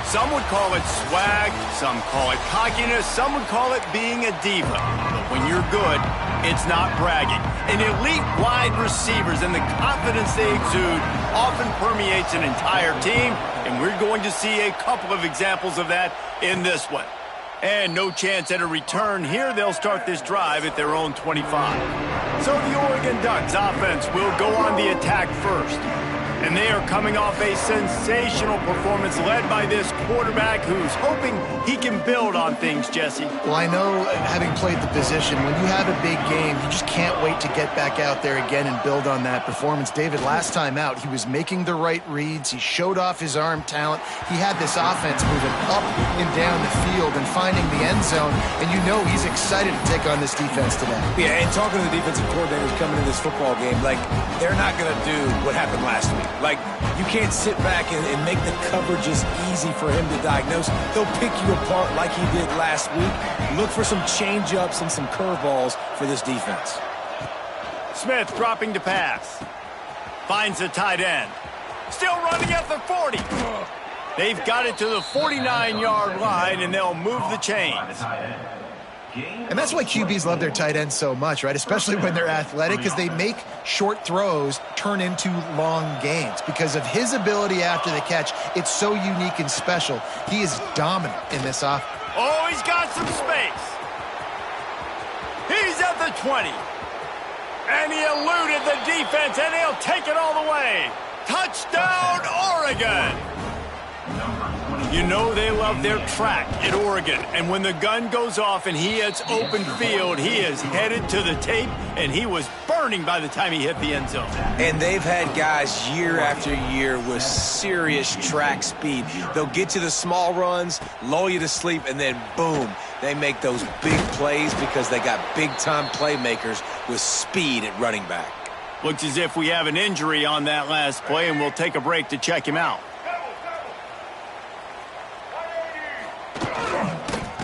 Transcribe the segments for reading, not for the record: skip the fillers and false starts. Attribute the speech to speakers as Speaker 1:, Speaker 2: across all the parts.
Speaker 1: Some would call it swag, some call it cockiness, some would call it being a diva. But when you're good, it's not bragging. And elite wide receivers and the confidence they exude often permeates an entire team, and we're going to see a couple of examples of that in this one. And no chance at a return here. They'll start this drive at their own 25. So the Oregon Ducks offense will go on the attack first. And they are coming off a sensational performance led by this quarterback who's hoping he can build on things, Jesse.
Speaker 2: Well, I know, having played the position, when you have a big game, you just can't wait to get back out there again and build on that performance. David, last time out, he was making the right reads. He showed off his arm talent. He had this offense moving up and down the field and finding the end zone. And you know he's excited to take on this defense today.
Speaker 3: Yeah, and talking to the defensive coordinators coming in this football game, like, they're not going to do what happened last week. Like, you can't sit back and make the coverages easy for him to diagnose. They'll pick you apart like he did last week. Look for some change-ups and some curveballs for this defense.
Speaker 1: Smith dropping to pass. Finds the tight end. Still running at the 40. They've got it to the 49-yard line, and they'll move the chains.
Speaker 2: And that's why QBs love their tight ends so much, right? Especially when they're athletic, because they make short throws turn into long gains. Because of his ability after the catch, it's so unique and special. He is dominant in this offense.
Speaker 1: Oh, he's got some space. He's at the 20. And he eluded the defense, and he'll take it all the way. Touchdown, Oregon! You know they love their track at Oregon, and when the gun goes off and he hits open field, he is headed to the tape, and he was burning by the time he hit the end zone.
Speaker 3: And they've had guys year after year with serious track speed. They'll get you the small runs, lull you to sleep, and then boom, they make those big plays because they got big-time playmakers with speed at running back.
Speaker 1: Looks as if we have an injury on that last play, and we'll take a break to check him out.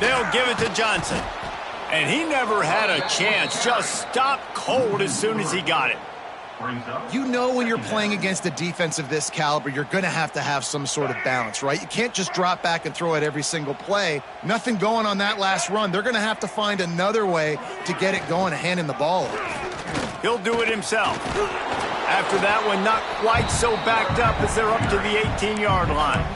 Speaker 1: They'll give it to Johnson. And he never had a chance. Just stopped cold as soon as he got it.
Speaker 2: You know when you're playing against a defense of this caliber, you're going to have some sort of balance, right? You can't just drop back and throw it every single play. Nothing going on that last run. They're going to have to find another way to get it going and handing the ball over.
Speaker 1: He'll do it himself. After that one, not quite so backed up as they're up to the 18-yard line.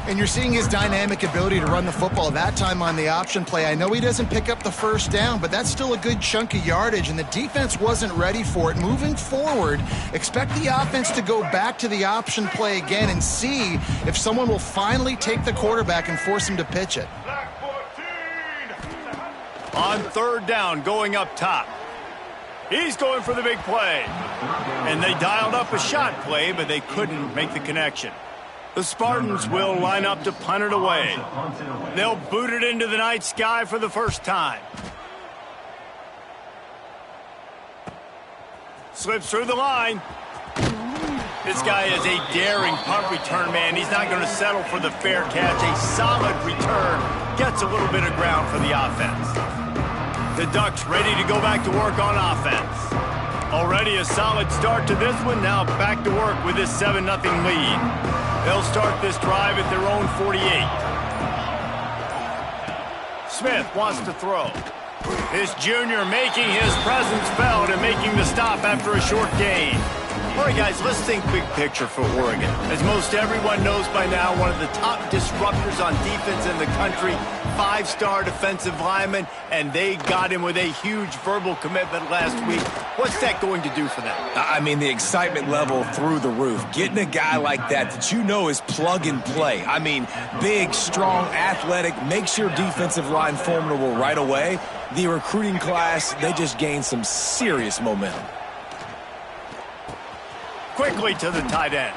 Speaker 2: And you're seeing his dynamic ability to run the football, that time on the option play. I know he doesn't pick up the first down, but that's still a good chunk of yardage, and the defense wasn't ready for it. Moving forward, expect the offense to go back to the option play again and see if someone will finally take the quarterback and force him to pitch it.
Speaker 1: On third down, going up top. He's going for the big play. And they dialed up a shot play, but they couldn't make the connection. The Spartans will line up to punt it away. They'll boot it into the night sky for the first time. Slips through the line. This guy is a daring punt return man. He's not going to settle for the fair catch. A solid return. Gets a little bit of ground for the offense. The Ducks ready to go back to work on offense. Already a solid start to this one. Now back to work with this 7-0 lead. They'll start this drive at their own 48. Smith wants to throw. This junior making his presence felt and making the stop after a short gain. All right, guys, let's think big picture for Oregon. As most everyone knows by now, one of the top disruptors on defense in the country, 5-star defensive lineman, and they got him with a huge verbal commitment last week. What's that going to do for them?
Speaker 3: I mean, the excitement level through the roof. Getting a guy like that you know is plug and play. I mean, big, strong, athletic, makes your defensive line formidable right away. The recruiting class, they just gained some serious momentum.
Speaker 1: Quickly to the tight end.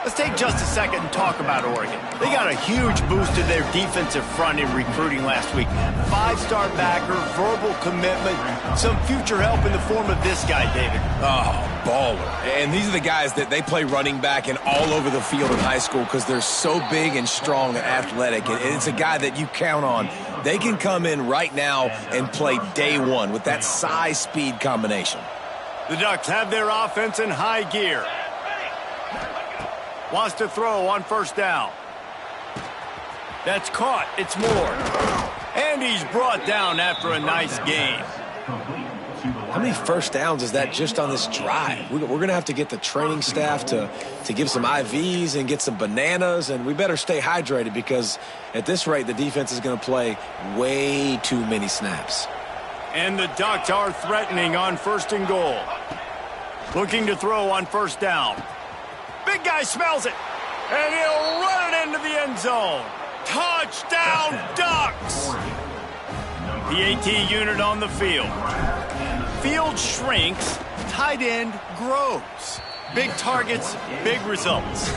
Speaker 1: Let's take just a second and talk about Oregon. They got a huge boost to their defensive front in recruiting last week. 5-star backer, verbal commitment, some future help in the form of this guy, David.
Speaker 3: Oh, baller. And these are the guys that they play running back and all over the field in high school because they're so big and strong and athletic. And it's a guy that you count on. They can come in right now and play day one with that size-speed combination.
Speaker 1: The Ducks have their offense in high gear. Wants to throw on first down. That's caught. It's Moore. And he's brought down after a nice gain.
Speaker 3: How many first downs is that just on this drive? We're going to have to get the training staff to give some IVs and get some bananas, and we better stay hydrated because at this rate, the defense is going to play way too many snaps.
Speaker 1: And the Ducks are threatening on 1st and goal. Looking to throw on 1st down. Big guy smells it. And he'll run it into the end zone. Touchdown, Ducks! The AT unit on the field. Field shrinks, tight end grows. Big targets, big results.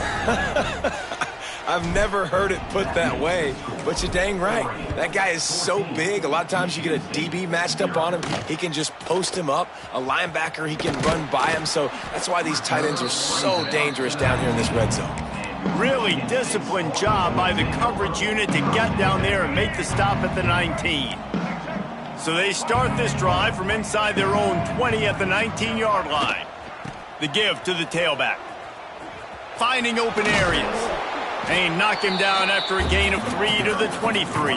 Speaker 3: I've never heard it put that way, but you're dang right. That guy is so big. A lot of times you get a DB matched up on him. He can just post him up. A linebacker, he can run by him. So that's why these tight ends are so dangerous down here in this red zone.
Speaker 1: Really disciplined job by the coverage unit to get down there and make the stop at the 19. So they start this drive from inside their own 20 at the 19-yard line. The give to the tailback. Finding open areas. They knock him down after a gain of 3 to the 23.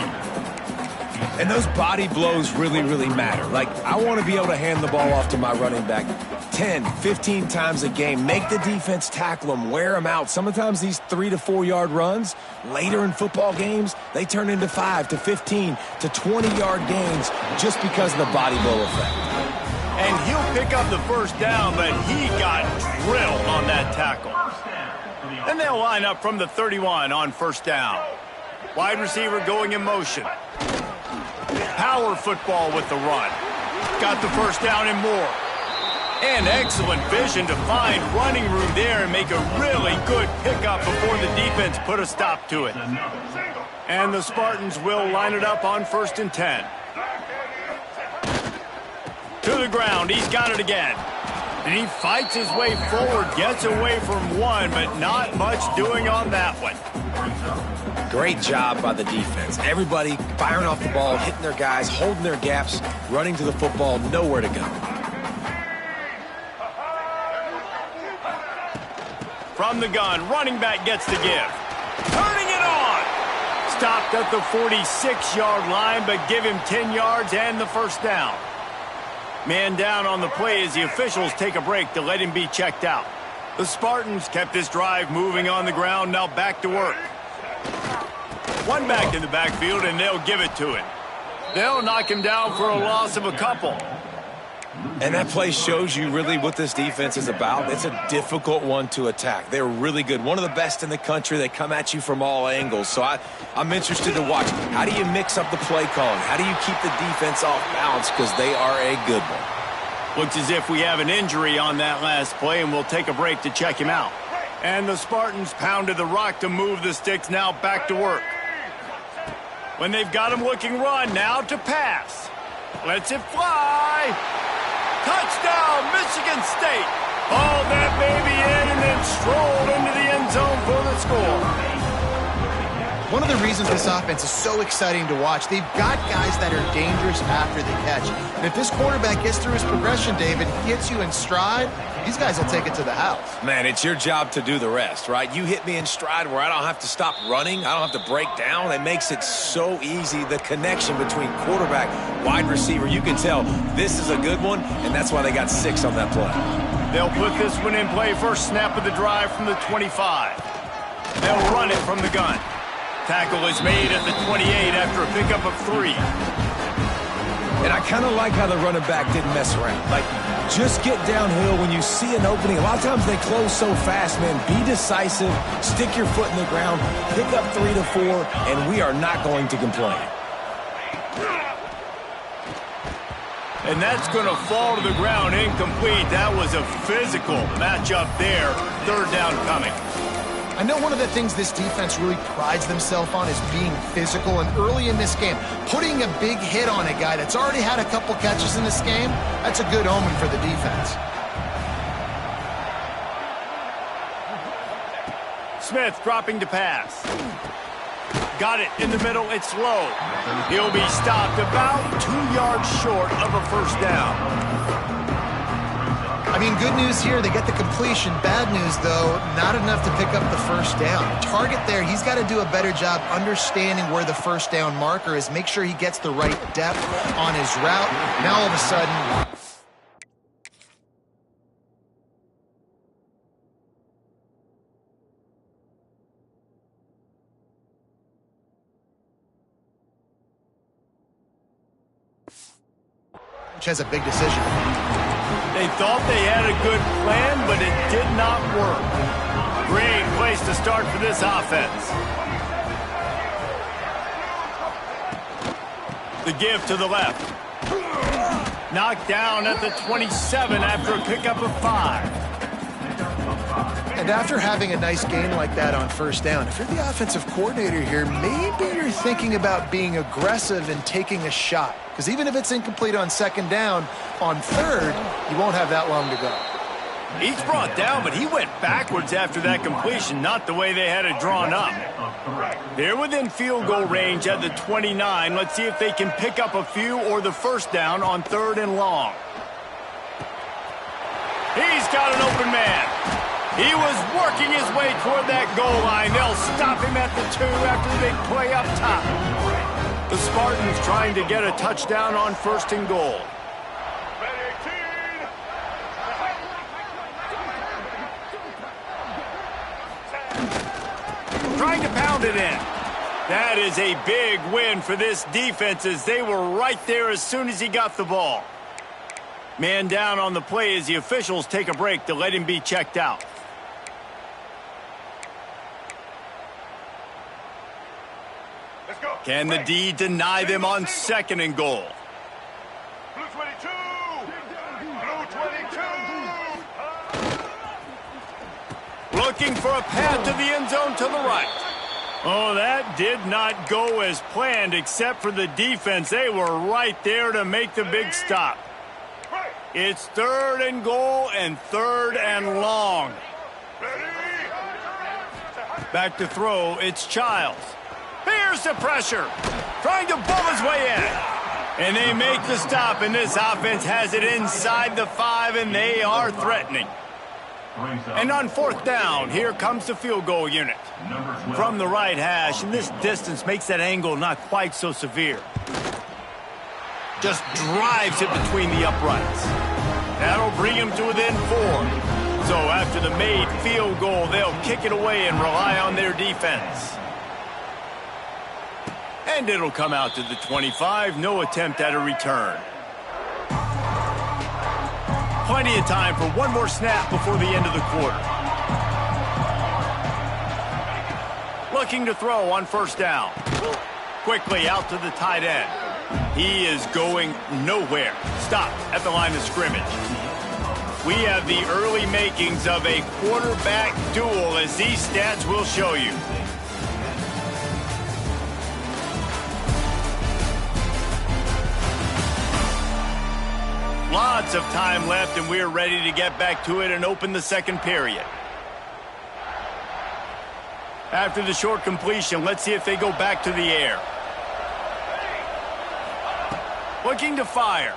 Speaker 3: And those body blows really, really matter. Like, I want to be able to hand the ball off to my running back 10, 15 times a game. Make the defense tackle them, wear them out. Sometimes these 3 to 4 yard runs, later in football games, they turn into 5 to 15 to 20-yard gains just because of the body blow effect.
Speaker 1: And he'll pick up the 1st down, but he got drilled on that tackle. And they'll line up from the 31 on 1st down. Wide receiver going in motion. Power football with the run. Got the 1st down and more. And excellent vision to find running room there and make a really good pickup before the defense put a stop to it. And the Spartans will line it up on 1st and 10. To the ground. He's got it again. And he fights his way forward, gets away from one, but not much doing on that one.
Speaker 3: Great job by the defense. Everybody firing off the ball, hitting their guys, holding their gaps, running to the football, nowhere to go.
Speaker 1: From the gun, running back gets the give. Turning it on! Stopped at the 46-yard line, but give him 10 yards and the 1st down. Man down on the play as the officials take a break to let him be checked out. The Spartans kept this drive moving on the ground, now back to work. One back in the backfield, and they'll give it to him. They'll knock him down for a loss of a couple.
Speaker 3: And that play shows you really what this defense is about. It's a difficult one to attack. They're really good. One of the best in the country. They come at you from all angles. So I'm interested to watch. How do you mix up the play calling? How do you keep the defense off balance? Because they are a good one.
Speaker 1: Looks as if we have an injury on that last play, and we'll take a break to check him out. And the Spartans pounded the rock to move the sticks, now back to work. When they've got him looking run, now to pass. Lets it fly. Touchdown, Michigan State. Hauled that baby in and then strolled into the end zone for the score.
Speaker 2: One of the reasons this offense is so exciting to watch, they've got guys that are dangerous after the catch. And if this quarterback gets through his progression, David, hits you in stride, these guys will take it to the house.
Speaker 3: Man, it's your job to do the rest, right? You hit me in stride where I don't have to stop running. I don't have to break down. It makes it so easy. The connection between quarterback, wide receiver, you can tell this is a good one, and that's why they got 6 on that play.
Speaker 1: They'll put this one in play. First snap of the drive from the 25. They'll run it from the gun. Tackle is made at the 28 after a pickup of 3.
Speaker 3: And I kind of like how the running back didn't mess around. Like, just get downhill when you see an opening. A lot of times they close so fast, man. Be decisive, stick your foot in the ground, pick up 3 to 4, and we are not going to complain.
Speaker 1: And that's going to fall to the ground incomplete. That was a physical matchup there. 3rd down coming.
Speaker 2: I know one of the things this defense really prides themselves on is being physical, and early in this game, putting a big hit on a guy that's already had a couple catches in this game, that's a good omen for the defense.
Speaker 1: Smith dropping to pass. Got it in the middle, it's low. He'll be stopped about 2 yards short of a 1st down.
Speaker 2: I mean, good news here, they get the completion. Bad news, though, not enough to pick up the first down. Target there, he's got to do a better job understanding where the first down marker is, make sure he gets the right depth on his route. Now, all of a sudden... has a big decision.
Speaker 1: They thought they had a good plan, but it did not work. Great place to start for this offense. The give to the left. Knocked down at the 27 after a pickup of 5.
Speaker 2: And after having a nice game like that on first down, if you're the offensive coordinator here, maybe you're thinking about being aggressive and taking a shot. Because even if it's incomplete on second down, on third, you won't have that long to go.
Speaker 1: He's brought down, but he went backwards after that completion, not the way they had it drawn up. They're within field goal range at the 29. Let's see if they can pick up a few or the first down on 3rd and long. He's got an open man. He was working his way toward that goal line. They'll stop him at the 2 after the big play up top. The Spartans trying to get a touchdown on 1st and goal. Trying to pound it in. That is a big win for this defense as they were right there as soon as he got the ball. Man down on the play as the officials take a break to let him be checked out. Can the D deny them on 2nd and goal?
Speaker 4: Blue 22! Blue 22!
Speaker 1: Looking for a path to the end zone to the right. Oh, that did not go as planned except for the defense. They were right there to make the big stop. It's 3rd and goal and 3rd and long. Back to throw, it's Childs. Here's the pressure. Trying to bull his way in. And they make the stop, and this offense has it inside the 5, and they are threatening. And on 4th down, here comes the field goal unit. From the right hash, and this distance makes that angle not quite so severe. Just drives it between the uprights. That'll bring him to within 4. So after the made field goal, they'll kick it away and rely on their defense. And it'll come out to the 25. No attempt at a return. Plenty of time for one more snap before the end of the quarter. Looking to throw on 1st down. Quickly out to the tight end. He is going nowhere. Stopped at the line of scrimmage. We have the early makings of a quarterback duel, as these stats will show you. Lots of time left, and we're ready to get back to it and open the 2nd period. After the short completion, let's see if they go back to the air. Looking to fire.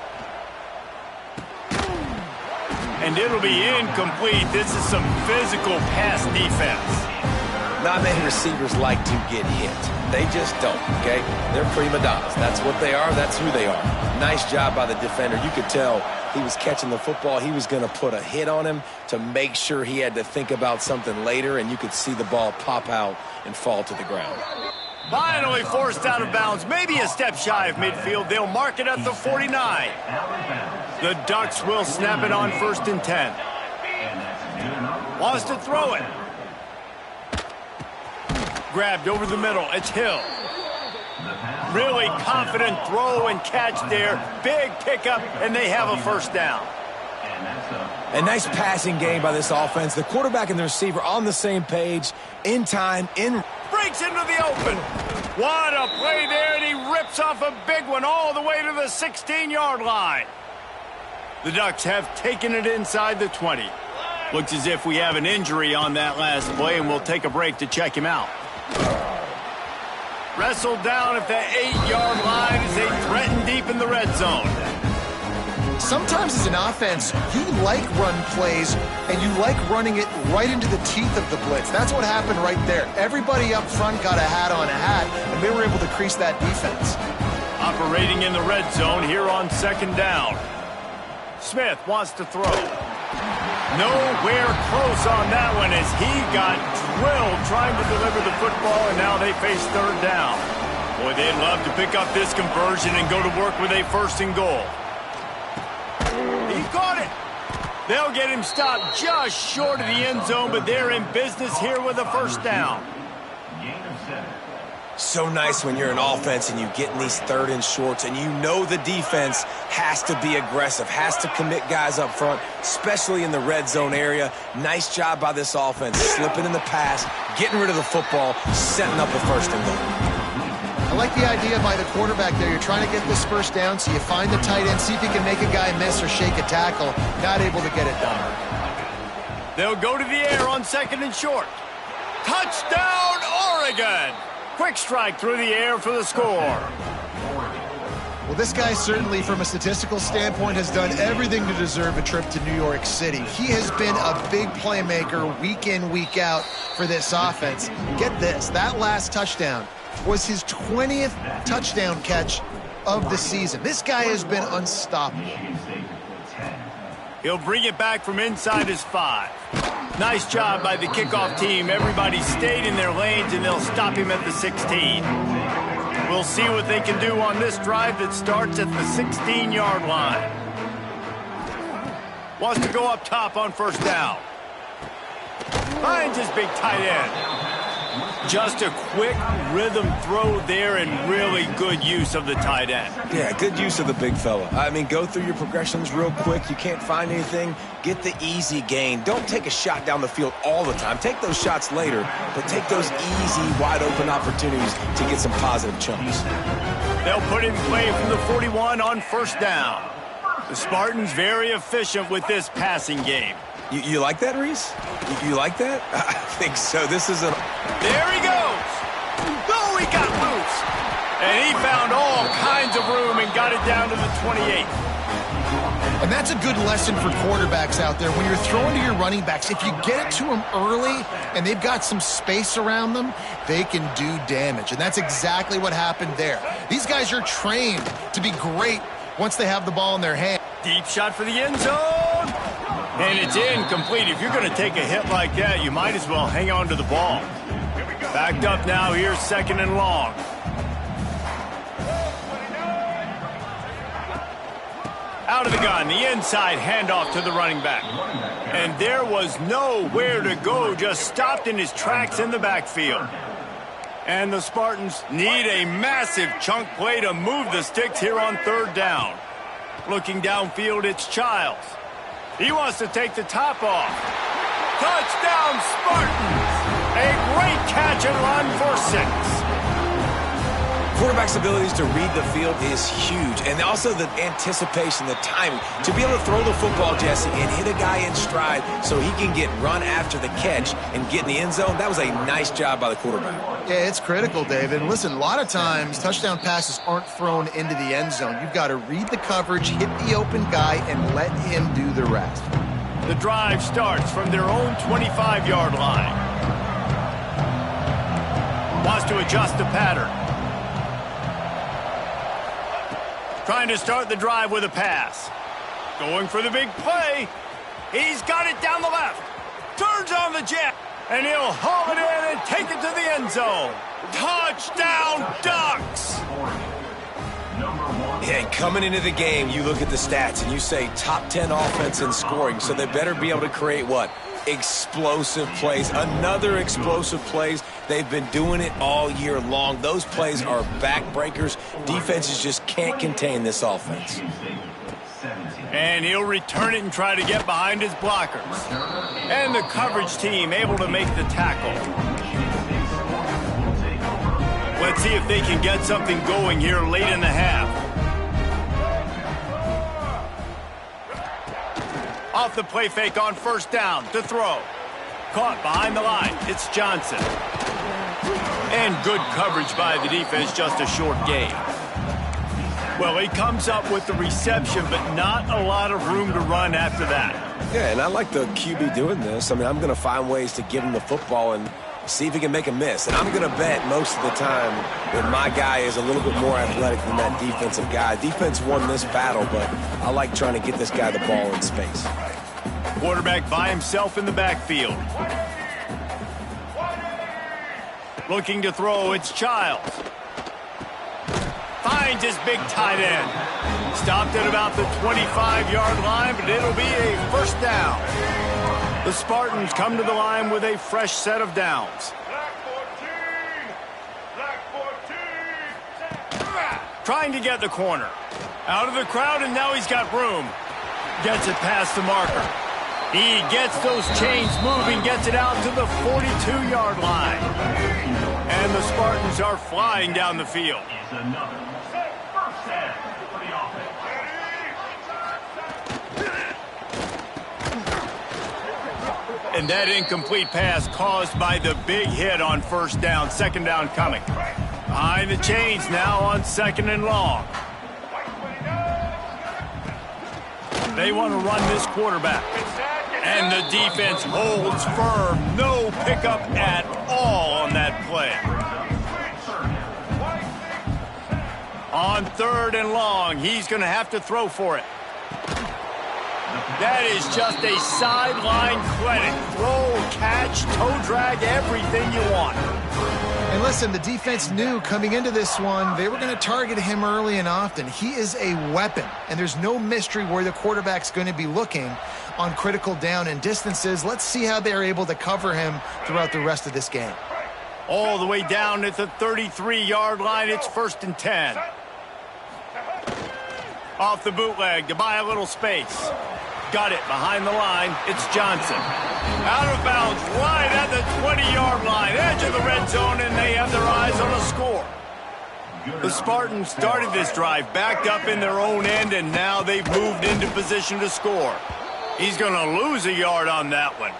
Speaker 1: And it'll be incomplete. This is some physical pass defense.
Speaker 3: Not many receivers like to get hit. They just don't, okay? They're prima donnas. That's what they are. That's who they are. Nice job by the defender. You could tell he was catching the football. He was going to put a hit on him to make sure he had to think about something later, and you could see the ball pop out and fall to the ground.
Speaker 1: Finally forced out of bounds. Maybe a step shy of midfield. They'll mark it at the 49. The Ducks will snap it on 1st and 10. Wants to throw it. Grabbed over the middle. It's Hill. Really confident throw and catch there. Big pickup, and they have a 1st down.
Speaker 3: A nice passing game by this offense. The quarterback and the receiver on the same page, in time, in...
Speaker 1: Breaks into the open. What a play there, and he rips off a big one all the way to the 16-yard line. The Ducks have taken it inside the 20. Looks as if we have an injury on that last play, and we'll take a break to check him out. Wrestled down at the 8-yard line as they threaten deep in the red zone.
Speaker 2: sometimes as an offense, you like run plays, and you like running it right into the teeth of the blitz. That's what happened right there. Everybody up front got a hat on a hat, and they were able to crease that defense.
Speaker 1: Operating in the red zone here on second down. Smith wants to throw. Nowhere close on that one as he got drilled trying to deliver the football, and now they face third down. Boy, they'd love to pick up this conversion and go to work with a first and goal. He caught it. They'll get him stopped just short of the end zone, but they're in business here with a first down.
Speaker 3: So nice when you're an offense and you get in these third and shorts and you know the defense has to be aggressive, has to commit guys up front, especially in the red zone area. Nice job by this offense, slipping in the pass, getting rid of the football, setting up a first and goal.
Speaker 2: I like the idea by the quarterback there. You're trying to get this first down, so you find the tight end, see if you can make a guy miss or shake a tackle. Not able to get it done.
Speaker 1: They'll go to the air on second and short. Touchdown, Oregon! Quick strike through the air for the score.
Speaker 2: Well, this guy certainly, from a statistical standpoint, has done everything to deserve a trip to New York City. He has been a big playmaker week in, week out for this offense. Get this, that last touchdown was his 20th touchdown catch of the season. This guy has been unstoppable.
Speaker 1: He'll bring it back from inside his 5. Nice job by the kickoff team. Everybody stayed in their lanes, and they'll stop him at the 16. We'll see what they can do on this drive that starts at the 16-yard line. Wants to go up top on first down. Finds his big tight end. Just a quick rhythm throw there and really good use of the tight end.
Speaker 3: Yeah, good use of the big fella. I mean, go through your progressions real quick. You can't find anything. Get the easy gain. Don't take a shot down the field all the time. Take those shots later, but take those easy, wide-open opportunities to get some positive chunks.
Speaker 1: They'll put in play from the 41 on first down. The Spartans very efficient with this passing game.
Speaker 3: You like that, Reese? You like that? I think so. This is a...
Speaker 1: There he goes. Oh, he got loose. And he found all kinds of room and got it down to the 28.
Speaker 2: And that's a good lesson for quarterbacks out there. When you're throwing to your running backs, if you get it to them early and they've got some space around them, they can do damage. And that's exactly what happened there. These guys are trained to be great once they have the ball in their hand.
Speaker 1: Deep shot for the end zone. And it's incomplete. If you're going to take a hit like that, you might as well hang on to the ball. Backed up now, here's second and long. Out of the gun, the inside handoff to the running back. And there was nowhere to go, just stopped in his tracks in the backfield. And the Spartans need a massive chunk play to move the sticks here on third down. Looking downfield, it's Childs. He wants to take the top off. Touchdown, Spartans! A great catch and run for 6.
Speaker 3: Quarterback's abilities to read the field is huge. And also the anticipation, the timing. To be able to throw the football, Jesse, and hit a guy in stride so he can get run after the catch and get in the end zone, that was a nice job by the quarterback.
Speaker 2: Yeah, it's critical, David. And listen, a lot of times touchdown passes aren't thrown into the end zone. You've got to read the coverage, hit the open guy, and let him do the rest.
Speaker 1: The drive starts from their own 25-yard line. Wants to adjust the pattern. Trying to start the drive with a pass. Going for the big play. He's got it down the left. Turns on the jet. And he'll haul it in and take it to the end zone. Touchdown, Ducks!
Speaker 3: Yeah, and coming into the game, you look at the stats and you say top 10 offense in scoring, so they better be able to create what? Explosive plays. Another explosive plays. They've been doing it all year long. Those plays are backbreakers. Defenses just can't contain this offense.
Speaker 1: And he'll return it and try to get behind his blockers. And the coverage team able to make the tackle. Let's see if they can get something going here late in the half. Off the play fake on first down to throw. Caught behind the line. It's Johnson. And good coverage by the defense, just a short gain. Well, he comes up with the reception, but not a lot of room to run after that.
Speaker 3: Yeah, and I like the QB doing this. I mean, I'm going to find ways to give him the football and see if he can make a miss. And I'm going to bet most of the time that my guy is a little bit more athletic than that defensive guy. Defense won this battle, but I like trying to get this guy the ball in space.
Speaker 1: Quarterback by himself in the backfield. Looking to throw, it's Childs. Finds his big tight end. Stopped at about the 25-yard line, but it'll be a first down. The Spartans come to the line with a fresh set of downs.
Speaker 4: Black 14.
Speaker 1: Trying to get the corner. Out of the crowd, and now he's got room. Gets it past the marker. He gets those chains moving, gets it out to the 42-yard line. And the Spartans are flying down the field. And that incomplete pass caused by the big hit on first down. Second down coming. Behind the chains now on second and long. They want to run this quarterback. And the defense holds firm. No pickup at all on that play. On third and long, he's going to have to throw for it. That is just a sideline clinic. Throw, catch, toe drag, everything you want.
Speaker 2: And listen, the defense knew coming into this one, they were going to target him early and often. He is a weapon, and there's no mystery where the quarterback's going to be looking on critical down and distances. Let's see how they're able to cover him throughout the rest of this game.
Speaker 1: All the way down at the 33-yard line, it's 1st and 10. Off the bootleg to buy a little space. Got it behind the line. It's Johnson. Out of bounds right at the 20-yard line. Edge of the red zone, and they have their eyes on a score. The Spartans started this drive backed up in their own end, and now they've moved into position to score. He's going to lose a yard on that one.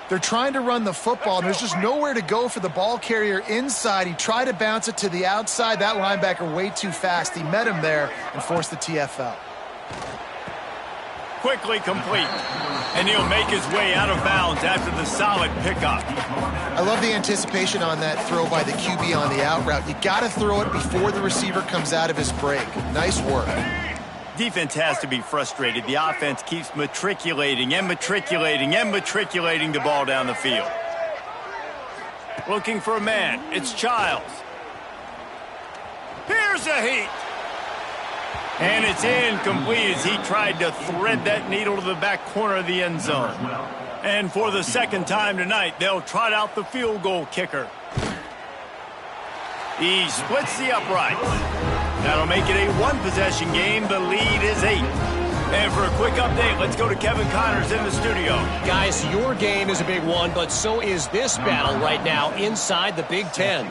Speaker 2: They're trying to run the football, and there's just nowhere to go for the ball carrier inside. He tried to bounce it to the outside. That linebacker way too fast. He met him there and forced the TFL.
Speaker 1: Quickly complete, and he'll make his way out of bounds after the solid pickup.
Speaker 2: I love the anticipation on that throw by the QB on the out route. You got to throw it before the receiver comes out of his break. Nice work.
Speaker 1: Defense has to be frustrated. The offense keeps matriculating and matriculating and matriculating the ball down the field. Looking for a man. It's Childs. Here's a heat. And it's incomplete as he tried to thread that needle to the back corner of the end zone. And for the second time tonight, they'll trot out the field goal kicker. He splits the uprights. That'll make it a one-possession game. The lead is 8. And for a quick update, let's go to Kevin Connors in the studio.
Speaker 5: Guys, your game is a big one, but so is this battle right now inside the Big Ten.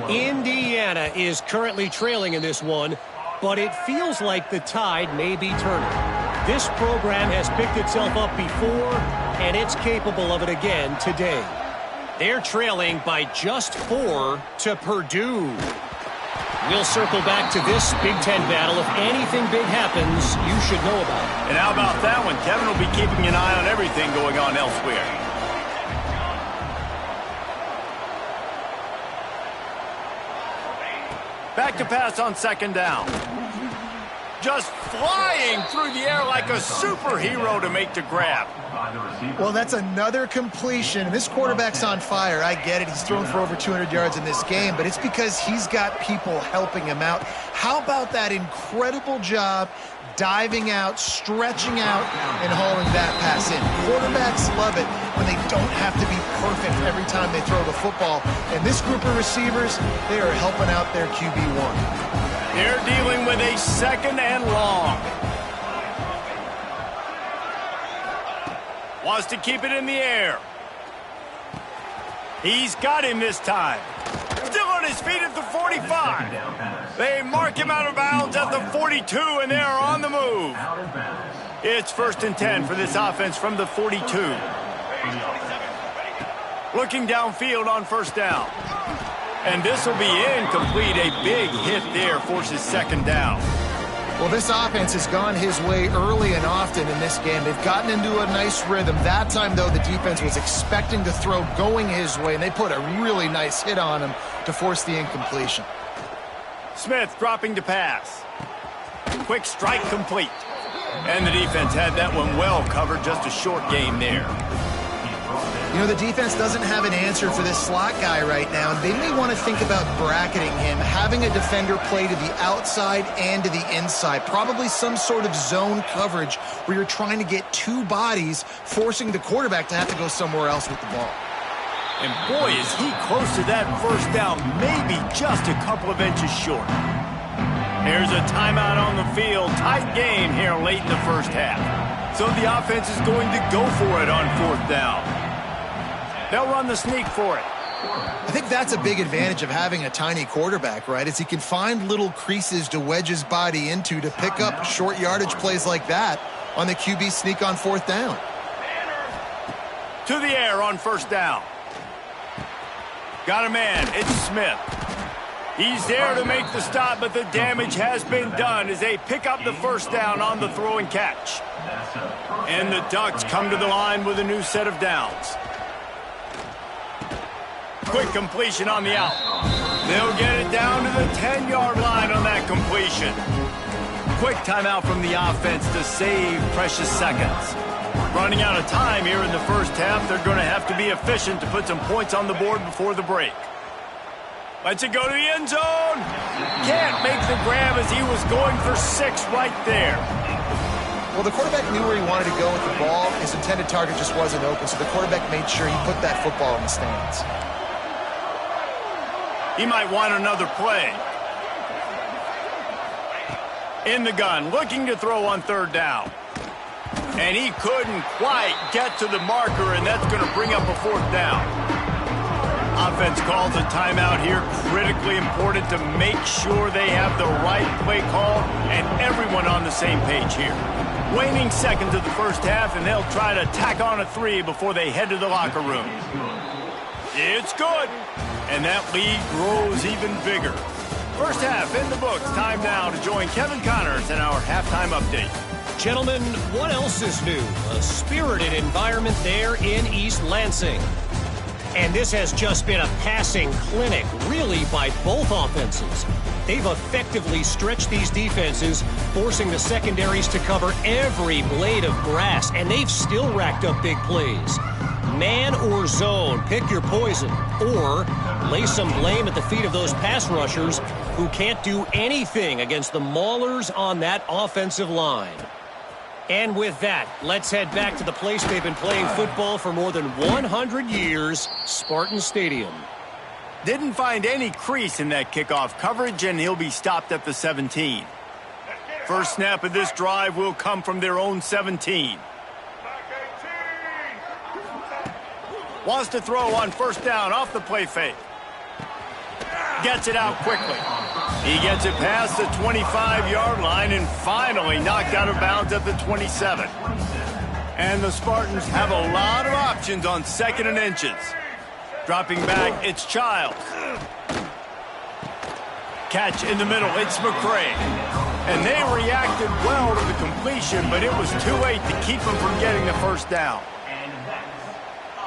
Speaker 5: Indiana is currently trailing in this one, but it feels like the tide may be turning. This program has picked itself up before, and it's capable of it again today. They're trailing by just 4 to Purdue. We'll circle back to this Big Ten battle. If anything big happens, you should know about it.
Speaker 1: And how about that one? Kevin will be keeping an eye on everything going on elsewhere. Back to pass on second down. Just flying through the air like a superhero to make the grab.
Speaker 2: Well, that's another completion. This quarterback's on fire. I get it. He's thrown for over 200 yards in this game, but it's because he's got people helping him out. How about that incredible job diving out, stretching out, and hauling that pass in? Quarterbacks love it when they don't have to be perfect every time they throw the football. And this group of receivers, they are helping out their QB1.
Speaker 1: They're dealing with a second and long. Wants to keep it in the air. He's got him this time. Still on his feet at the 45. They mark him out of bounds at the 42, and they are on the move. It's 1st and 10 for this offense from the 42. Looking downfield on first down. And this will be incomplete. A big hit there forces second down.
Speaker 2: Well, this offense has gone his way early and often in this game. They've gotten into a nice rhythm. That time, though, the defense was expecting to throw going his way, and they put a really nice hit on him to force the incompletion.
Speaker 1: Smith dropping to pass. Quick strike complete. And the defense had that one well covered. Just a short game there.
Speaker 2: You know, the defense doesn't have an answer for this slot guy right now. They may want to think about bracketing him, having a defender play to the outside and to the inside. Probably some sort of zone coverage where you're trying to get two bodies, forcing the quarterback to have to go somewhere else with the ball.
Speaker 1: And boy, is he close to that first down, maybe just a couple of inches short. Here's a timeout on the field. Tight game here late in the first half. So the offense is going to go for it on fourth down. They'll run the sneak for it.
Speaker 2: I think that's a big advantage of having a tiny quarterback, right? Is he can find little creases to wedge his body into to pick up short yardage plays like that on the QB sneak on fourth down.
Speaker 1: To the air on first down. Got a man. It's Smith. He's there to make the stop, but the damage has been done as they pick up the first down on the throw and catch. And the Ducks come to the line with a new set of downs. Quick completion on the out. They'll get it down to the 10-yard line on that completion. Quick timeout from the offense to save precious seconds. Running out of time here in the first half, they're going to have to be efficient to put some points on the board before the break. Lets it go to the end zone. Can't make the grab as he was going for 6 right there.
Speaker 2: Well, the quarterback knew where he wanted to go with the ball. His intended target just wasn't open, so the quarterback made sure he put that football in the stands.
Speaker 1: He might want another play. In the gun, looking to throw on third down. And he couldn't quite get to the marker, and that's going to bring up a fourth down. Offense calls a timeout here. Critically important to make sure they have the right play call and everyone on the same page here. Waning seconds of the first half, and they'll try to tack on a 3 before they head to the locker room. It's good. And that lead grows even bigger. First half in the books. Time now to join Kevin Connors in our halftime update.
Speaker 5: Gentlemen, what else is new? A spirited environment there in East Lansing. And this has just been a passing clinic, really, by both offenses. They've effectively stretched these defenses, forcing the secondaries to cover every blade of grass, and they've still racked up big plays. Man or zone, pick your poison, or lay some blame at the feet of those pass rushers who can't do anything against the maulers on that offensive line. And with that, let's head back to the place they've been playing football for more than 100 years, Spartan Stadium.
Speaker 1: Didn't find any crease in that kickoff coverage, and he'll be stopped at the 17. First snap of this drive will come from their own 17. Wants to throw on first down off the play fake. Gets it out quickly. He gets it past the 25-yard line and finally knocked out of bounds at the 27. And the Spartans have a lot of options on 2nd and inches. Dropping back, it's Childs. Catch in the middle, it's McCray. And they reacted well to the completion, but it was too late to keep them from getting the first down.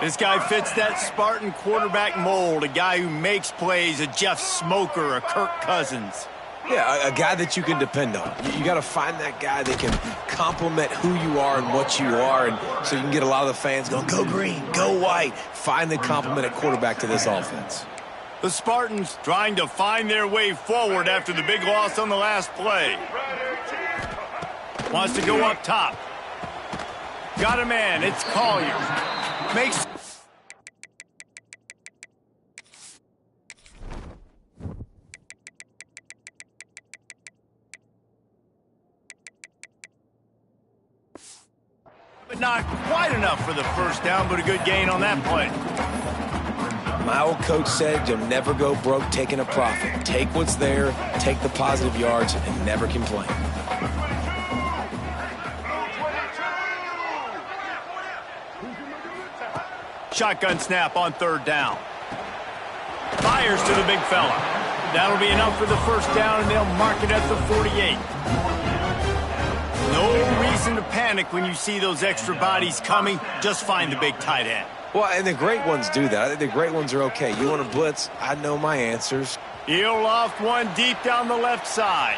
Speaker 1: This guy fits that Spartan quarterback mold, a guy who makes plays, a Jeff Smoker, a Kirk Cousins.
Speaker 3: Yeah, a guy that you can depend on. You got to find that guy that can complement who you are and what you are, and so you can get a lot of the fans going, go green, go white. Find the complement at quarterback to this offense.
Speaker 1: The Spartans trying to find their way forward after the big loss on the last play. Wants to go up top. Got a man, it's Collier. Makes... But not quite enough for the first down, but a good gain on that play.
Speaker 3: My old coach said you'll never go broke taking a profit. Take what's there, take the positive yards, and never complain.
Speaker 1: Shotgun snap on third down. 5 Fires to the big fella. That'll be enough for the first down, and they'll mark it at the 48. No reason to panic when you see those extra bodies coming. Just find the big tight end.
Speaker 3: Well, and the great ones do that. I think the great ones are okay. You want to blitz? I know my answers.
Speaker 1: He'll loft one deep down the left side.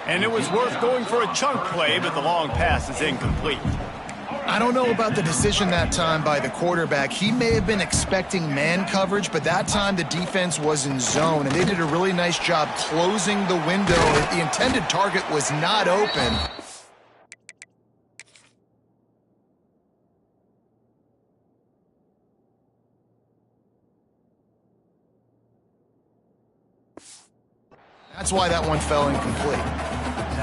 Speaker 1: And it was worth going for a chunk play, but the long pass is incomplete.
Speaker 2: I don't know about the decision that time by the quarterback. He may have been expecting man coverage, but that time the defense was in zone, and they did a really nice job closing the window. The intended target was not open. That's why that one fell incomplete.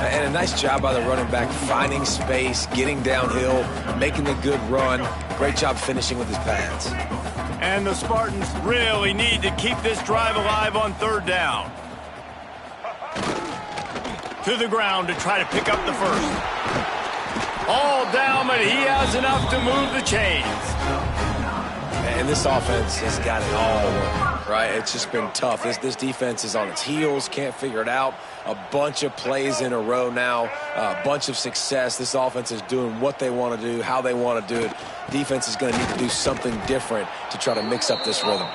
Speaker 3: And a nice job by the running back, finding space, getting downhill, making a good run. Great job finishing with his pads.
Speaker 1: And the Spartans really need to keep this drive alive on third down. To the ground to try to pick up the first. All down, but he has enough to move the chains.
Speaker 3: And this offense has got it all, right? It's just been tough. This defense is on its heels, can't figure it out. A bunch of plays in a row now, a bunch of success. This offense is doing what they want to do, how they want to do it. Defense is going to need to do something different to try to mix up this rhythm.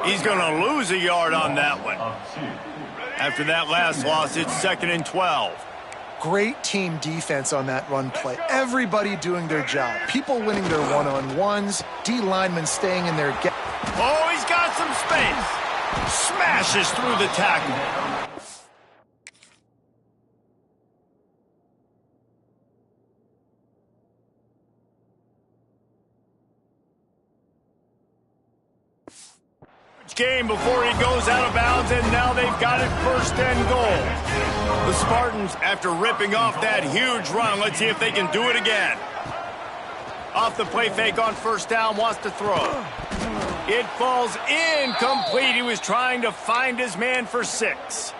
Speaker 1: He's going to lose a yard on that one. After that last loss, it's 2nd and 12.
Speaker 2: Great team defense on that run play. Everybody doing their job. People winning their one-on-ones. D linemen staying in their gap.
Speaker 1: Oh, he's got some space. Smashes through the tackle. Game before he goes out of bounds, and now they've got it 1st and goal. The Spartans, after ripping off that huge run, let's see if they can do it again. Off the play fake on 1st down, wants to throw. It falls incomplete. He was trying to find his man for 6.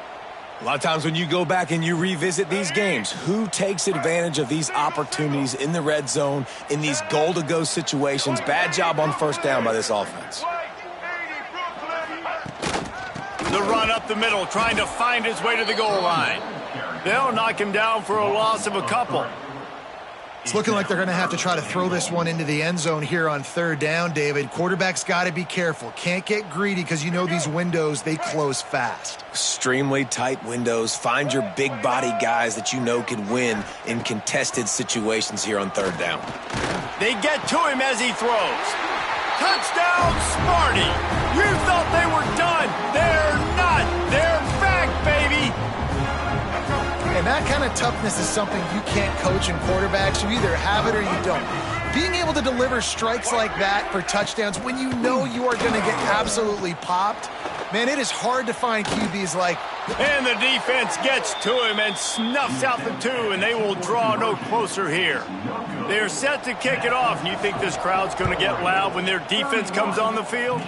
Speaker 3: A lot of times when you go back and you revisit these games, who takes advantage of these opportunities in the red zone, in these goal-to-go situations? Bad job on 1st down by this offense.
Speaker 1: The run up the middle, trying to find his way to the goal line. They'll knock him down for a loss of a couple.
Speaker 2: It's looking like they're going to have to try to throw this one into the end zone here on 3rd down, David. Quarterback's got to be careful. Can't get greedy because you know these windows, they close fast.
Speaker 3: Extremely tight windows. Find your big body guys that you know can win in contested situations here on 3rd down.
Speaker 1: They get to him as he throws. Touchdown, Sparty! You thought they were done. They're not. They're back, baby.
Speaker 2: And that kind of toughness is something you can't coach in quarterbacks. You either have it or you don't. Being able to deliver strikes like that for touchdowns when you know you are going to get absolutely popped, man, it is hard to find QBs like.
Speaker 1: And the defense gets to him and snuffs out the 2, and they will draw no closer here. They're set to kick it off, and you think this crowd's going to get loud when their defense comes on the field?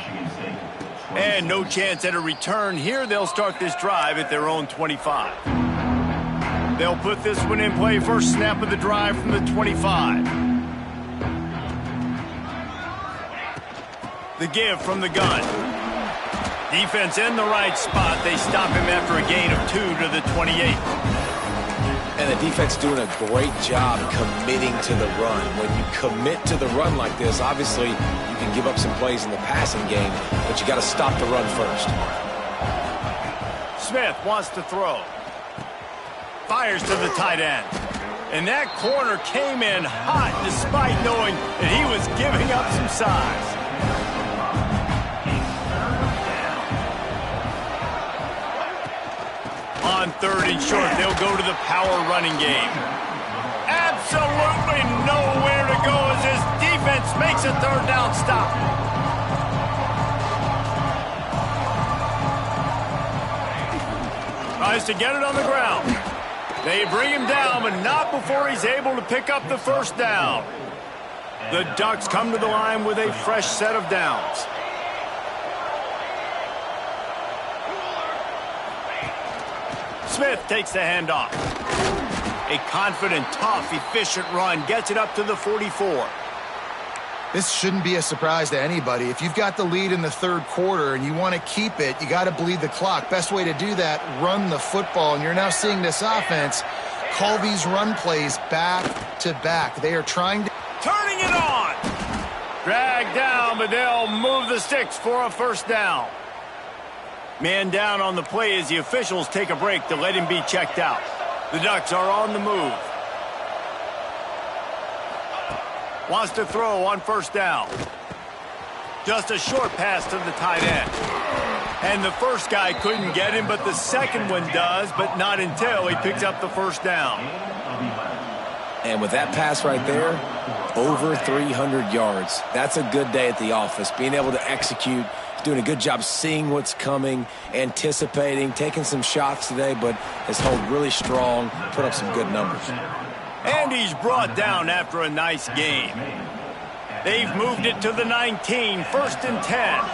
Speaker 1: And no chance at a return here. They'll start this drive at their own 25. They'll put this one in play. First snap of the drive from the 25. The give from the gun. Defense in the right spot. They stop him after a gain of 2 to the 28.
Speaker 3: And the defense doing a great job committing to the run. When you commit to the run like this, obviously you can give up some plays in the passing game, but you got to stop the run first.
Speaker 1: Smith wants to throw. Fires to the tight end. And that corner came in hot despite knowing that he was giving up some size. On 3rd and short, they'll go to the power running game. Absolutely nowhere to go as his defense makes a 3rd down stop. Tries to get it on the ground. They bring him down, but not before he's able to pick up the 1st down. The Ducks come to the line with a fresh set of downs. Smith takes the handoff. A confident, tough, efficient run gets it up to the 44.
Speaker 2: This shouldn't be a surprise to anybody. If you've got the lead in the third quarter and you want to keep it, you got to bleed the clock. Best way to do that, run the football. And you're now seeing this offense call these run plays back to back. They are trying to...
Speaker 1: Turning it on! Dragged down, but they'll move the sticks for a first down. Man down on the play as the officials take a break to let him be checked out. The Ducks are on the move. Wants to throw on first down. Just a short pass to the tight end. And the first guy couldn't get him, but the second one does, but not until he picks up the first down.
Speaker 3: And with that pass right there, over 300 yards. That's a good day at the office. Being able to execute, doing a good job seeing what's coming, anticipating, taking some shots today, but has held really strong, put up some good numbers.
Speaker 1: And he's brought down after a nice game. They've moved it to the 19, first and 10.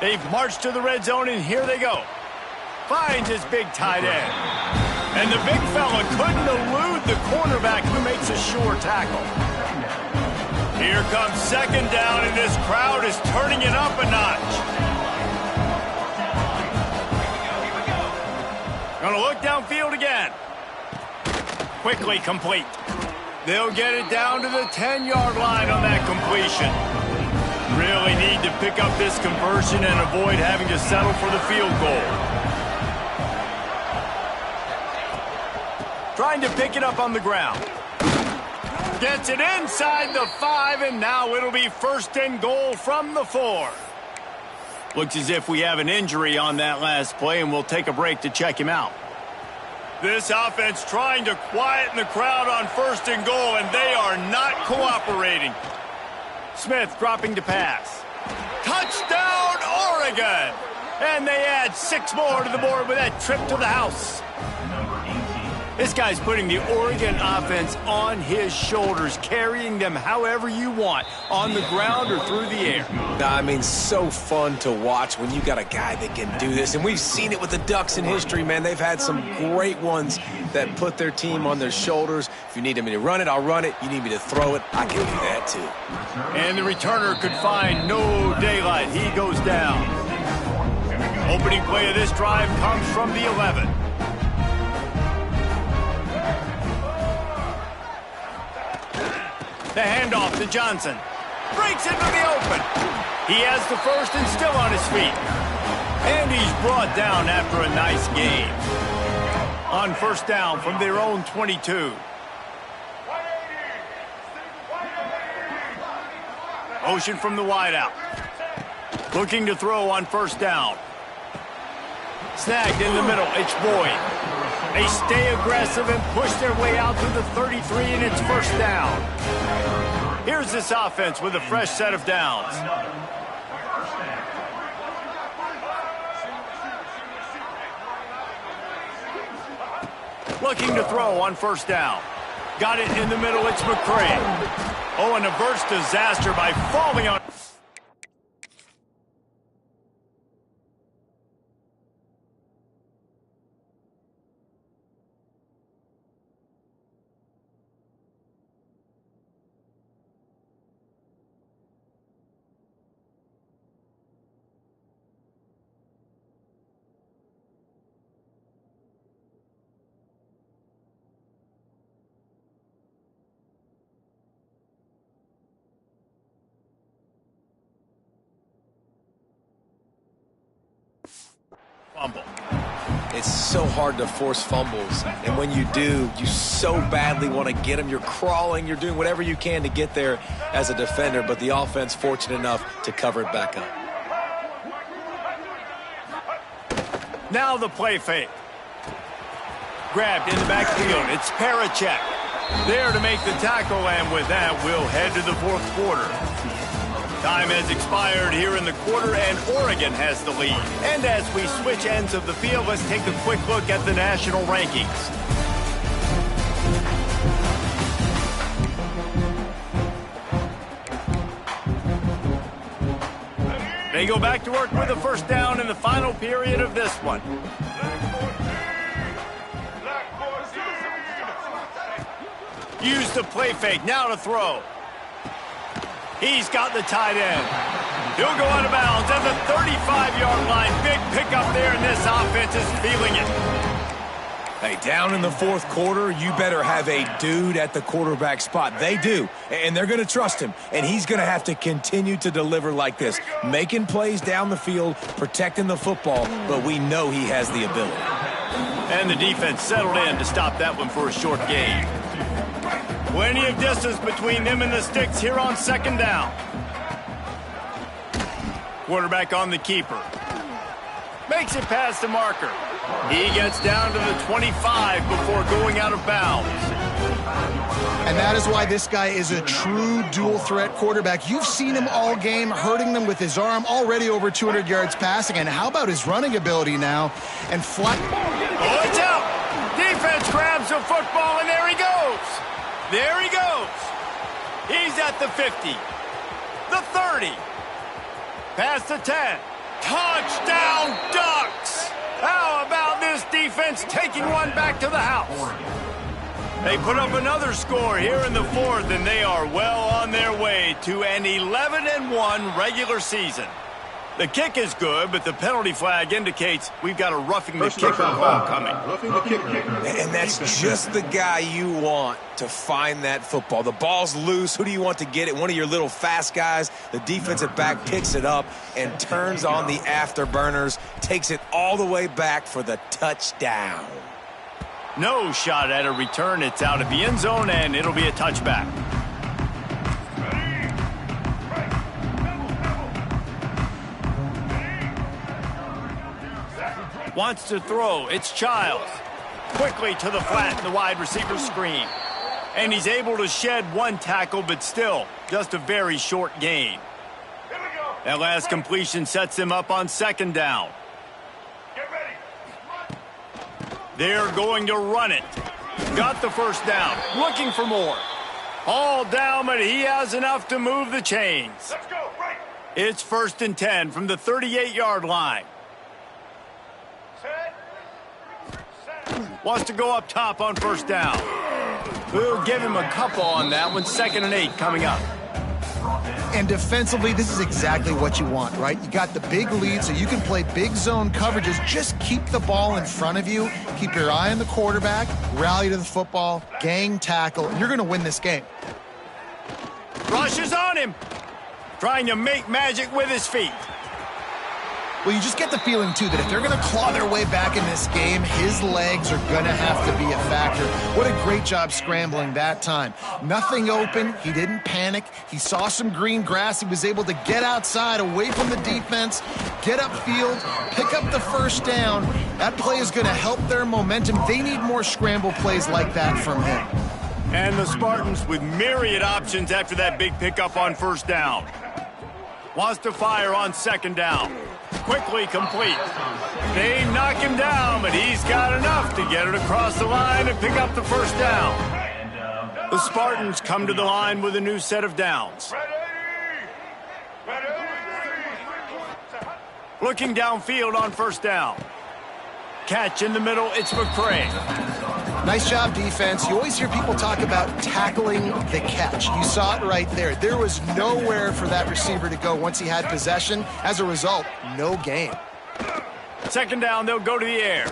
Speaker 1: They've marched to the red zone, and here they go. Finds his big tight end. And the big fella couldn't elude the cornerback who makes a sure tackle. Here comes second down, and this crowd is turning it up a notch. Gonna look downfield again. Quickly complete. They'll get it down to the 10-yard line on that completion. Really need to pick up this conversion and avoid having to settle for the field goal. Trying to pick it up on the ground. Gets it inside the 5, and now it'll be first and goal from the 4. Looks as if we have an injury on that last play, and we'll take a break to check him out. This offense trying to quieten the crowd on first and goal, and they are not cooperating. Smith dropping to pass. Touchdown, Oregon! And they add 6 more to the board with that trip to the house. This guy's putting the Oregon offense on his shoulders, carrying them however you want, on the ground or through the air.
Speaker 3: I mean, so fun to watch when you got a guy that can do this. And we've seen it with the Ducks in history, man. They've had some great ones that put their team on their shoulders. If you need me to run it, I'll run it. You need me to throw it, I can do that too.
Speaker 1: And the returner could find no daylight. He goes down. Opening play of this drive comes from the 11. The handoff to Johnson. Breaks into the open. He has the first and still on his feet. And he's brought down after a nice game. On first down from their own 22. Motion from the wideout. Looking to throw on first down. Snagged in the middle. It's Boyd. They stay aggressive and push their way out to the 33, and it's first down. Here's this offense with a fresh set of downs. Looking to throw on first down. Got it in the middle, it's McCray. Oh, and a burst disaster by falling on... fumble.
Speaker 3: It's so hard to force fumbles, and when you do, you so badly want to get them. You're crawling, you're doing whatever you can to get there as a defender, but the offense fortunate enough to cover it back up.
Speaker 1: Now the play fake. Grabbed in the backfield. It's Parachek. There to make the tackle, and with that, we'll head to the fourth quarter. Time has expired here in the quarter, and Oregon has the lead. And as we switch ends of the field, let's take a quick look at the national rankings. They go back to work with a first down in the final period of this one. Use the play fake. Now to throw. He's got the tight end. He'll go out of bounds at the 35-yard line. Big pickup there, and this offense is feeling it.
Speaker 3: Hey, down in the fourth quarter, you better have a dude at the quarterback spot. They do, and they're going to trust him, and he's going to have to continue to deliver like this, making plays down the field, protecting the football, but we know he has the ability.
Speaker 1: And the defense settled in to stop that one for a short gain. Plenty of distance between them and the sticks here on second down. Quarterback on the keeper. Makes it past the marker. He gets down to the 25 before going out of bounds.
Speaker 2: And that is why this guy is a true dual-threat quarterback. You've seen him all game, hurting them with his arm, already over 200 yards passing. And how about his running ability now? And flat.
Speaker 1: Oh, it's out! Defense grabs the football, and there he goes. There he goes. He's at the 50. The 30. Past the 10. Touchdown, Ducks! How about this defense taking one back to the house? They put up another score here in the fourth, and they are well on their way to an 11-1 regular season. The kick is good, but the penalty flag indicates we've got a roughing the kicker call coming.
Speaker 3: And that's just the guy you want to find that football. The ball's loose. Who do you want to get it? One of your little fast guys. The defensive back picks it up and turns on the afterburners, takes it all the way back for the touchdown.
Speaker 1: No shot at a return. It's out of the end zone, and it'll be a touchback. Wants to throw. It's Childs. Quickly to the flat in the wide receiver screen. And he's able to shed one tackle, but still just a very short gain. That last completion sets him up on second down. They're going to run it. Got the first down. Looking for more. All down, but he has enough to move the chains. It's 1st and 10 from the 38-yard line. Wants to go up top on first down. We'll give him a couple on that one. 2nd and 8 coming up.
Speaker 2: And defensively, this is exactly what you want, right? You got the big lead, so you can play big zone coverages. Just keep the ball in front of you. Keep your eye on the quarterback. Rally to the football. Gang tackle. And you're going to win this game.
Speaker 1: Rush is on him. Trying to make magic with his feet.
Speaker 2: Well, you just get the feeling, too, that if they're going to claw their way back in this game, his legs are going to have to be a factor. What a great job scrambling that time. Nothing open. He didn't panic. He saw some green grass. He was able to get outside, away from the defense, get upfield, pick up the first down. That play is going to help their momentum. They need more scramble plays like that from him.
Speaker 1: And the Spartans with myriad options after that big pickup on first down. Wants to fire on second down. Quickly complete. They knock him down, but he's got enough to get it across the line and pick up the first down. The Spartans come to the line with a new set of downs. Looking downfield on first down. Catch in the middle, it's McCray.
Speaker 2: Nice job, defense. You always hear people talk about tackling the catch. You saw it right there. There was nowhere for that receiver to go once he had possession. As a result, no gain.
Speaker 1: Second down, they'll go to the air.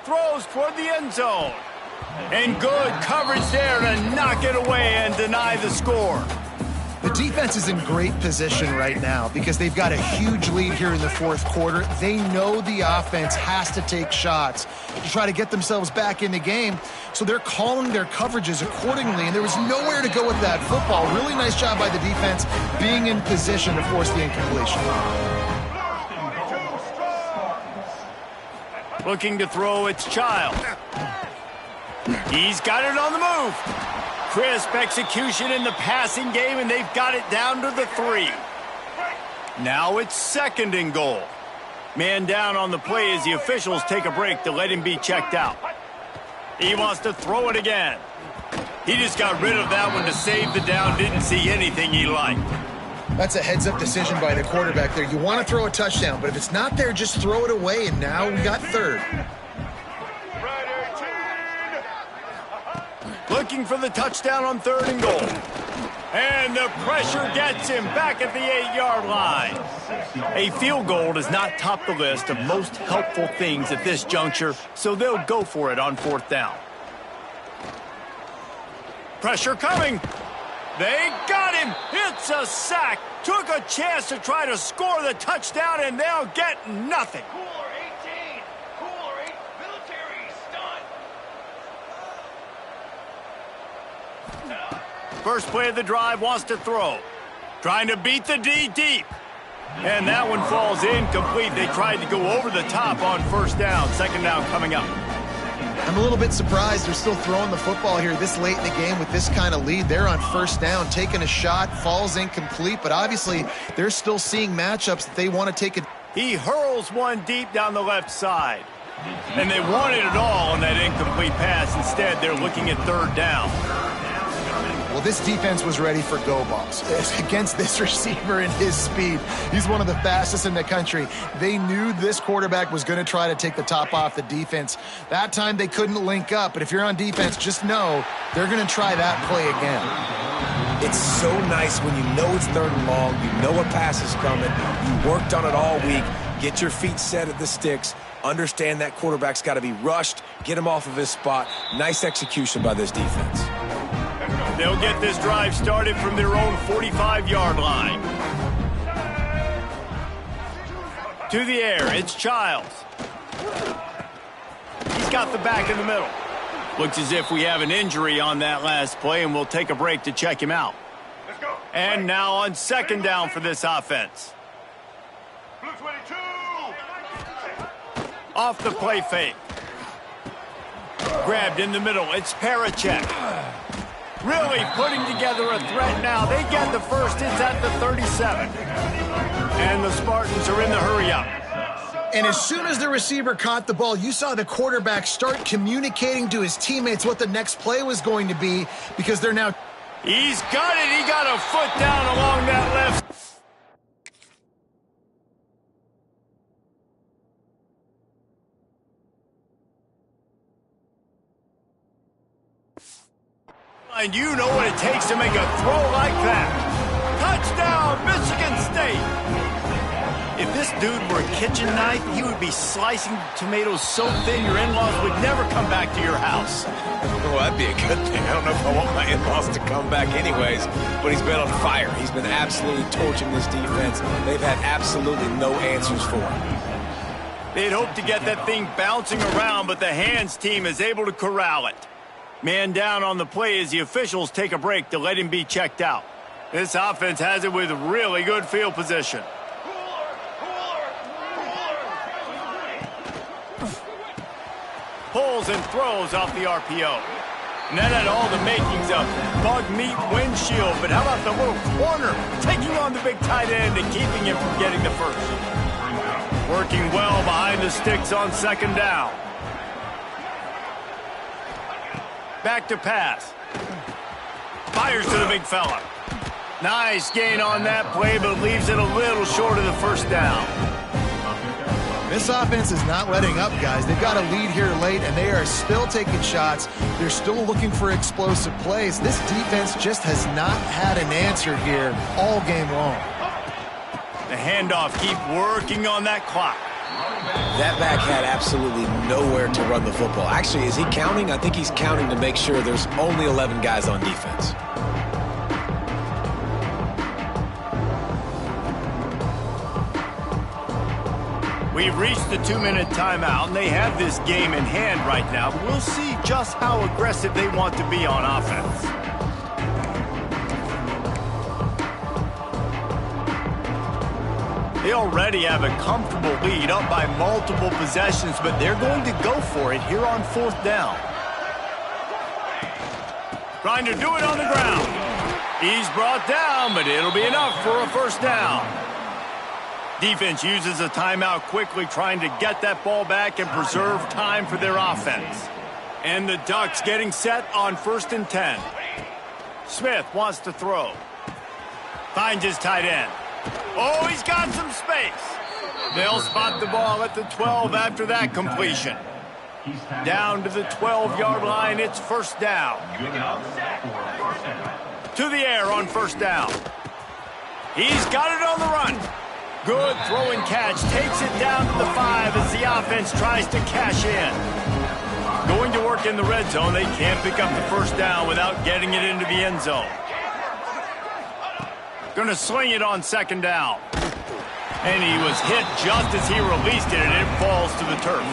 Speaker 1: Throws toward the end zone. And good coverage there to knock it away and deny the score.
Speaker 2: The defense is in great position right now because they've got a huge lead here in the fourth quarter. They know the offense has to take shots to try to get themselves back in the game, so they're calling their coverages accordingly, and there was nowhere to go with that football. Really nice job by the defense being in position to force the incompletion.
Speaker 1: Looking to throw, it's Child. He's got it on the move. Crisp execution in the passing game, and they've got it down to the 3. Now it's 2nd and goal. Man down on the play as the officials take a break to let him be checked out. He wants to throw it again. He just got rid of that one to save the down, didn't see anything he liked.
Speaker 2: That's a heads-up decision by the quarterback there. You want to throw a touchdown, but if it's not there, just throw it away, and now we got 3rd.
Speaker 1: looking for the touchdown on 3rd and goal. And the pressure gets him back at the 8-yard line. A field goal does not top the list of most helpful things at this juncture, so they'll go for it on 4th down. Pressure coming. They got him. It's a sack. Took a chance to try to score the touchdown, and they'll get nothing.
Speaker 4: Cooler 18. Cooler 8. Military stun.
Speaker 1: First play of the drive, wants to throw. Trying to beat the D deep. And that one falls incomplete. They tried to go over the top on 1st down. 2nd down coming up.
Speaker 2: I'm a little bit surprised they're still throwing the football here this late in the game with this kind of lead. They're on 1st down, taking a shot, falls incomplete, but obviously they're still seeing matchups that they want to take it.
Speaker 1: He hurls one deep down the left side. And they wanted it all on that incomplete pass. Instead, they're looking at 3rd down.
Speaker 2: Well, this defense was ready for go balls against this receiver and his speed. He's one of the fastest in the country. They knew this quarterback was going to try to take the top off the defense. That time they couldn't link up, but if you're on defense, just know they're going to try that play again.
Speaker 3: It's so nice when you know it's 3rd and long, you know a pass is coming, you worked on it all week, get your feet set at the sticks, understand that quarterback's got to be rushed, get him off of his spot. Nice execution by this defense.
Speaker 1: They'll get this drive started from their own 45-yard line. To the air, it's Childs. He's got the back in the middle. Looks as if we have an injury on that last play, and we'll take a break to check him out.
Speaker 4: Let's go.
Speaker 1: And now on 2nd down for this offense.
Speaker 4: Blue 22.
Speaker 1: Off the play fake. Grabbed in the middle, it's Parachek. Really putting together a threat now. They get the first. It's at the 37. And the Spartans are in the hurry-up.
Speaker 2: And as soon as the receiver caught the ball, you saw the quarterback start communicating to his teammates what the next play was going to be because they're now...
Speaker 1: He's got it. He got a foot down along that left. And you know what it takes to make a throw like that. Touchdown, Michigan State. If this dude were a kitchen knife, he would be slicing tomatoes so thin your in-laws would never come back to your house.
Speaker 3: Well, that'd be a good thing. I don't know if I want my in-laws to come back anyways, but he's been on fire. He's been absolutely torching this defense. They've had absolutely no answers for him.
Speaker 1: They'd hope to get that thing bouncing around, but the hands team is able to corral it. Man down on the play as the officials take a break to let him be checked out. This offense has it with really good field position. Pulls and throws off the RPO. And that had all the makings of bug meat windshield, but how about the little corner taking on the big tight end and keeping him from getting the first? Working well behind the sticks on 2nd down. Back to pass. Fires to the big fella. Nice gain on that play, but leaves it a little short of the 1st down.
Speaker 2: This offense is not letting up, guys. They've got a lead here late, and they are still taking shots. They're still looking for explosive plays. This defense just has not had an answer here all game long.
Speaker 1: The handoff, keep working on that clock.
Speaker 3: That back had absolutely nowhere to run the football. Actually, is he counting? I think he's counting to make sure there's only 11 guys on defense.
Speaker 1: We've reached the 2-minute timeout, and they have this game in hand right now. We'll see just how aggressive they want to be on offense. They already have a comfortable lead, up by multiple possessions, but they're going to go for it here on 4th down. Trying to do it on the ground. He's brought down, but it'll be enough for a 1st down. Defense uses a timeout quickly, trying to get that ball back and preserve time for their offense. And the Ducks getting set on 1st and 10. Smith wants to throw. Finds his tight end. Oh, he's got some space. They'll spot the ball at the 12 after that completion. Down to the 12-yard line, it's first down. To the air on first down. He's got it on the run. Good throw and catch. Takes it down to the 5 as the offense tries to cash in. Going to work in the red zone. They can't pick up the first down without getting it into the end zone. Going to sling it on second down. And he was hit just as he released it, and it falls to the turf.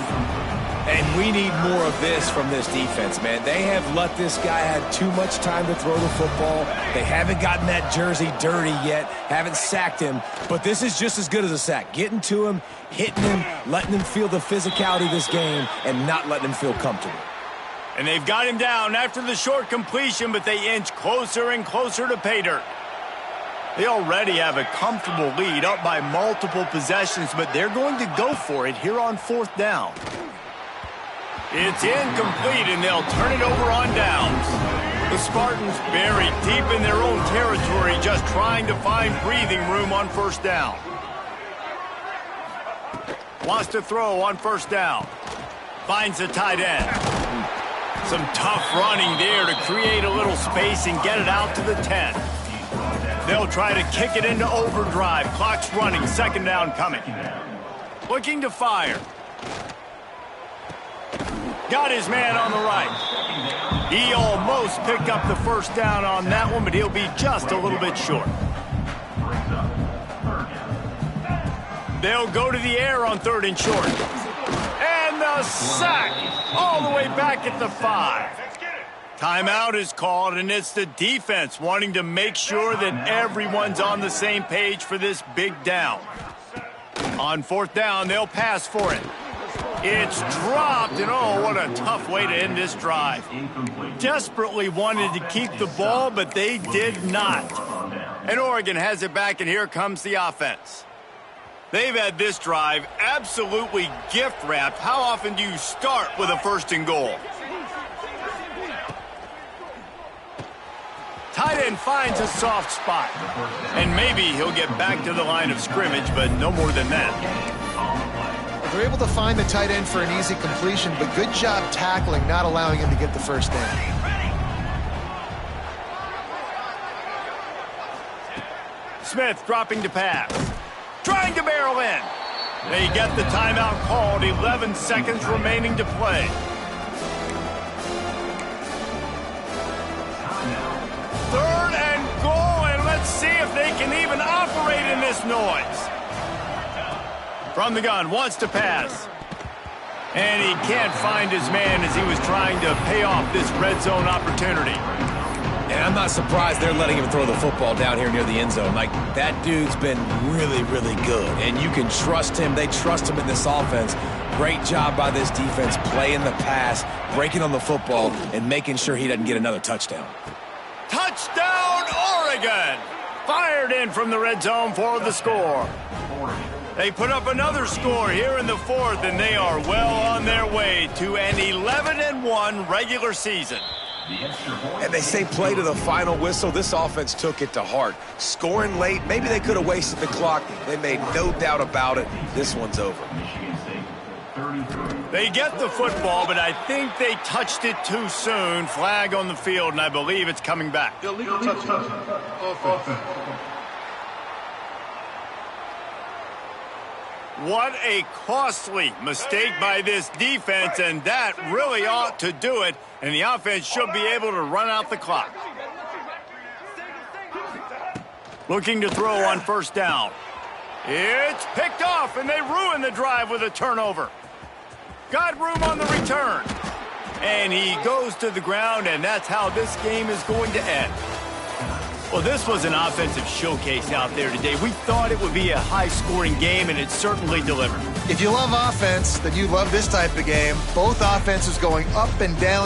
Speaker 3: And we need more of this from this defense, man. They have let this guy have too much time to throw the football. They haven't gotten that jersey dirty yet, haven't sacked him. But this is just as good as a sack. Getting to him, hitting him, letting him feel the physicality of this game, and not letting him feel comfortable.
Speaker 1: And they've got him down after the short completion, but they inch closer and closer to pay dirt. They already have a comfortable lead, up by multiple possessions, but they're going to go for it here on fourth down. It's incomplete, and they'll turn it over on downs. The Spartans buried deep in their own territory, just trying to find breathing room on first down. Wants to throw on first down. Finds the tight end. Some tough running there to create a little space and get it out to the 10. They'll try to kick it into overdrive. Clock's running, second down coming. Looking to fire. Got his man on the right. He almost picked up the first down on that one, but he'll be just a little bit short. They'll go to the air on third and short. And the sack all the way back at the 5. Timeout is called, and it's the defense wanting to make sure that everyone's on the same page for this big down. On fourth down, they'll pass for it. It's dropped, and oh, what a tough way to end this drive. Desperately wanted to keep the ball, but they did not. And Oregon has it back, and here comes the offense. They've had this drive absolutely gift-wrapped. How often do you start with a first and goal? Tight end finds a soft spot. And maybe he'll get back to the line of scrimmage, but no more than that.
Speaker 2: They're able to find the tight end for an easy completion, but good job tackling, not allowing him to get the first down.
Speaker 1: Smith dropping to pass. Trying to barrel in. They get the timeout called. 11 seconds remaining to play. Third and goal, and let's see if they can even operate in this noise. From the gun, wants to pass. And he can't find his man as he was trying to pay off this red zone opportunity.
Speaker 3: And I'm not surprised they're letting him throw the football down here near the end zone. Like, that dude's been really, really good. And you can trust him. They trust him in this offense. Great job by this defense playing the pass, breaking on the football, and making sure he doesn't get another touchdown.
Speaker 1: Touchdown, Oregon! Fired in from the red zone for the score. They put up another score here in the fourth, and they are well on their way to an 11-1 regular season.
Speaker 3: And they say play to the final whistle. This offense took it to heart. Scoring late, maybe they could have wasted the clock. They made no doubt about it. This one's over.
Speaker 1: They get the football, but I think they touched it too soon. Flag on the field, and I believe it's coming back.
Speaker 4: Illegal touching. Offense.
Speaker 1: What a costly mistake by this defense, and that really ought to do it, and the offense should be able to run out the clock. Looking to throw on first down. It's picked off, and they ruin the drive with a turnover. Got room on the return. And he goes to the ground, and that's how this game is going to end. Well, this was an offensive showcase out there today. We thought it would be a high-scoring game, and it certainly delivered.
Speaker 2: If you love offense, then you love this type of game. Both offenses going up and down